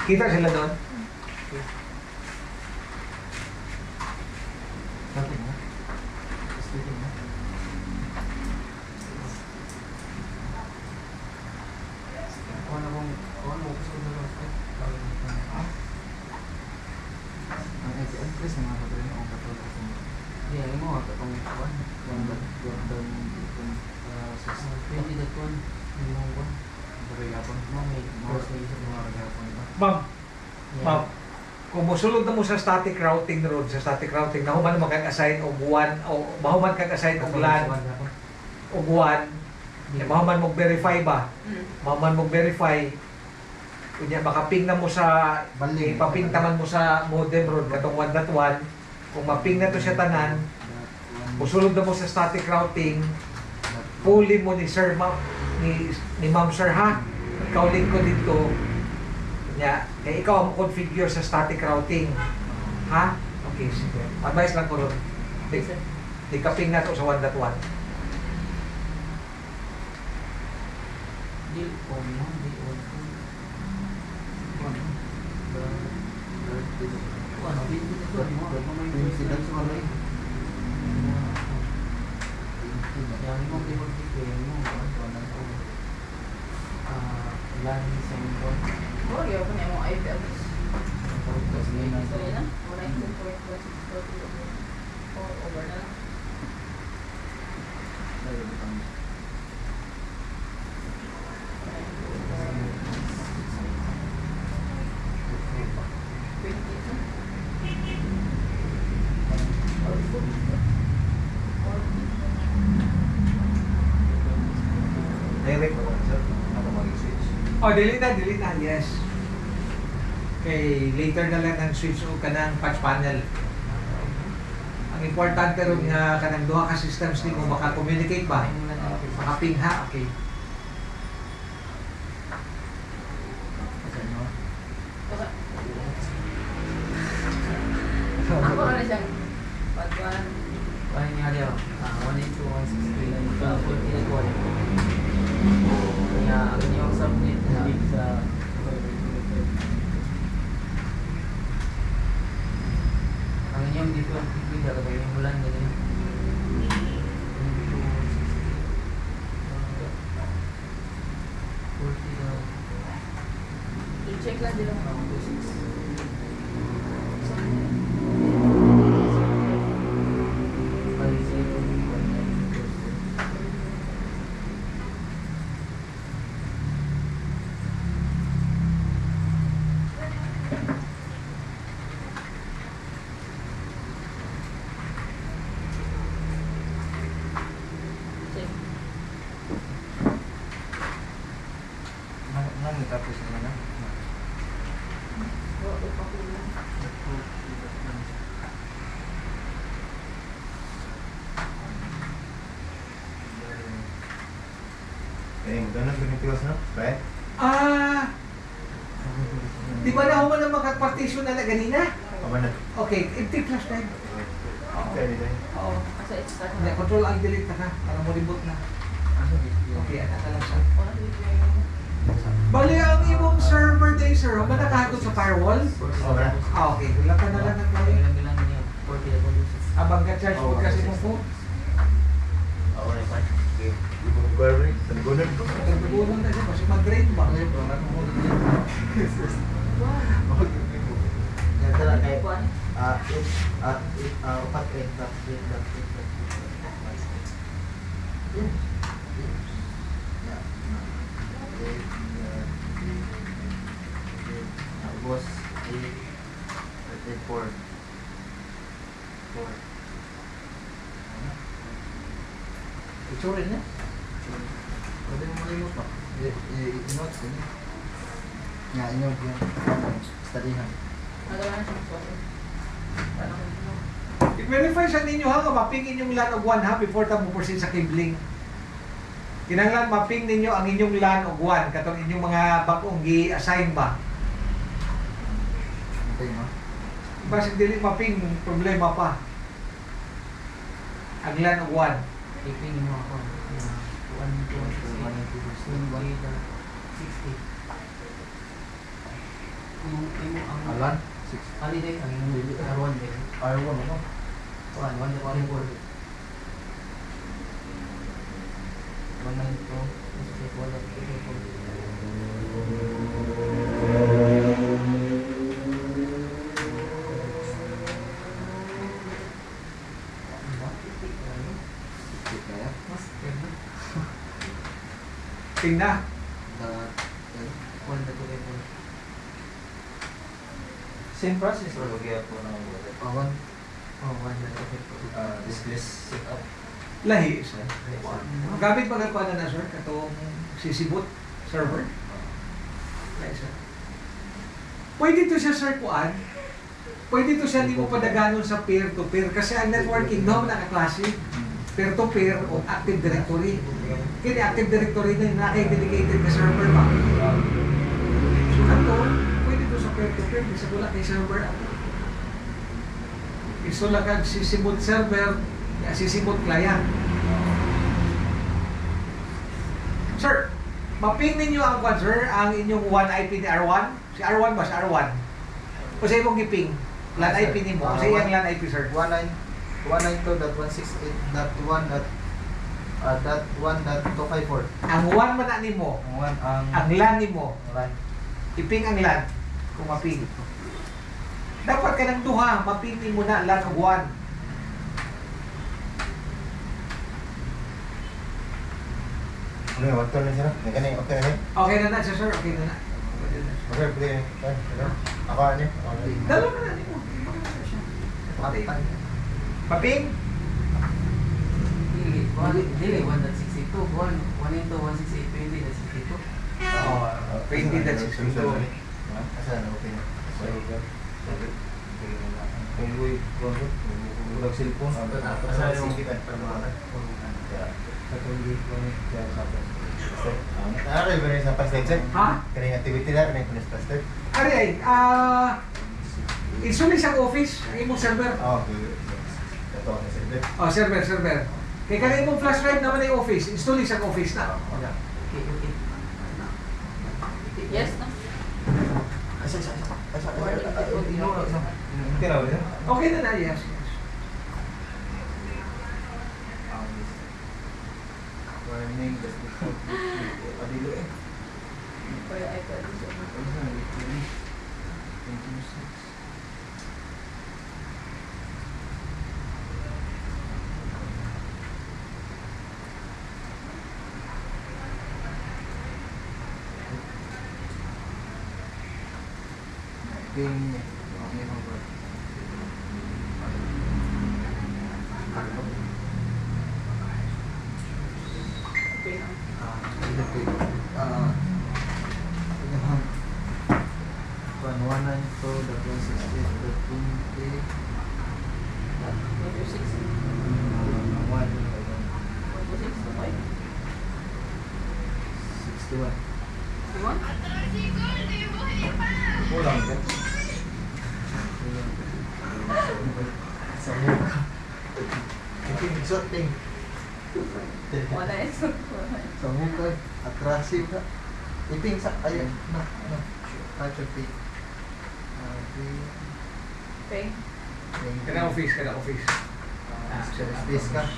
Kita sila doon? Natin na. Stepping na. Kung ano gusto nyo lang. Ang entrance mga kapatid ang katulad ko. Hindi, alam mo, katong kuwan. Gordon, pwede na kuwan. Hindi mo kuwan. Karagapon. May mouse na isip mga karagapon. Ma'am, kung musulod na mo sa static routing road, sa static routing, nahuman mo kag-assign og buwan, o mahuman kag-assign og lan, o buwan, mahuman mo verify ba? Mahuman mo verify, kunya makaping na mo sa, ipapintaman mo sa modem road, katong 1.1, kung maping na to siya tanan, musulod na mo sa static routing, puli mo ni Sir, ni Ma'am Sir ha, ikaw link ko dito, kaya ikaw ang configure sa static routing. Ha? Okay, sige. Advice lang ko ron. Di kaping na to sa 1.1. Di on mo, di on. Ano, di mo. Yang mo lan sa mo. Oh, yo punya mau IP habis. Terus ini Sorry na. Wala yung over na lang. Direct mo lang, sir. Ano mag-switch? Oh, delete na, yes. Okay, later na lang ang switch o kanang patch panel. Ang importante ron nga kanang duha ka systems ni mo maka-communicate ba? Maka-ping ha, okay. Ako na siyang pagkuhan. Paano nga diyo? 182.163 lang ito. 14.1. Kaya ang inyong subnet na sa ang inyong dito ang pipida kapag yung bulan na din. I-check lang din lang. Tapos naman na. Ganun pinitiwas na? Right? Di ba na ako man ang makapartition na ganina? Kaman na. Okay, empty flash drive. Oo. Kasi it's start Hindi, na. control ang delete na ka, para mo reboot na. Okay, anak ka lang siya. Wala yung Bali ang imong server day, sir, huwag nakahagot sa firewall? Okay. Okay, wala ka na lang ng client. Ilang niya 40 Abang ka-charge mo kasi mong phone. Ako na pa. Okay. Query. Tangunan ko. Nagbubunan na siya, kasi mag-drain ba? Yan tala kay Kuhan. upat kay dot. Boss, 4. Itsura niya. Pwede mo malimot ba? I-note ko niya. Nga, i-note yan. Studyhan. Nagawa na siyang sorry. Parang I-verify siya ninyo ha, maping inyong LAN og 1 ha, before ta mo proceed sa cabling. Kinanglan maping ninyo ang inyong LAN og 1, katong inyong mga bagong gi-assign ba? Okay, no? Basta dili maping, problema pa. Ang LAN og 1. tipin mo ako. 1, 2, 3, 4, 5, 6, 7, 8, 60. Imo ang Alan? Ali day ang imong R1 day. R1 ano? One the calling for. One nine to wala Kaya? mas kaya Tingna. one the calling for. Same process or lagi ako ng Awan? Oh, one the calling for. displaced setup. Lahi siya. Gamit pagkakuan na sir, katong sisibot server. Lahi siya. Pwede to siya sir kuan. Pwede to siya hindi mo padaganon sa peer-to-peer kasi ang networking no nakaklase. Peer-to-peer o Active Directory. Kini Active Directory na yung naka-dedicated na server ba? So kanto, pwede to sa peer-to-peer, bisa wala kay server. Iso lang kag sisimot server, sisimot client. Sir, maping ninyo ang kwan sir, ang inyong one IP ni R1? Si R1 ba? Si R1? O sa imong giping? LAN IP ni mo? O sa iyang LAN IP sir? 192.168.1.1.254. Ang one man na nimo, ang LAN nimo, iping ang LAN kung maping. Dapat ka ng duha, maping nimo na LAN og one. Okay, water na siya. Kani okay na. Okay na na siya sir, okay na na. Okay, pwede. Ako ani. Dalo na na nimo. Maping? Dili 1.62 1 into 168 20.62. Oo, 20.62. Asa na okay na. Kung ulag cellphone, asa yung kita Ari ba rin sa pastage? Ha? Kaning activity na kaning punis pastage. Ari ay, install isang office, ang imong server. Oh, okay. Ito ang server. Oh, server. Kaya kaya imong flash drive naman ay office, install isang office na. Okay. Yes, no? Asa. Tira ba? Okay na na, yes. Warning, adilo eh. For the iPad. Okay na. Maybe 6. 1.6, okay. 61. Diba? Kulang din. Sa mukha. Shooting. Wala eh. Sa mukha. Attractive ka. Iping sa ayun. No. Touch of feet. Okay. Kada office. Space ka.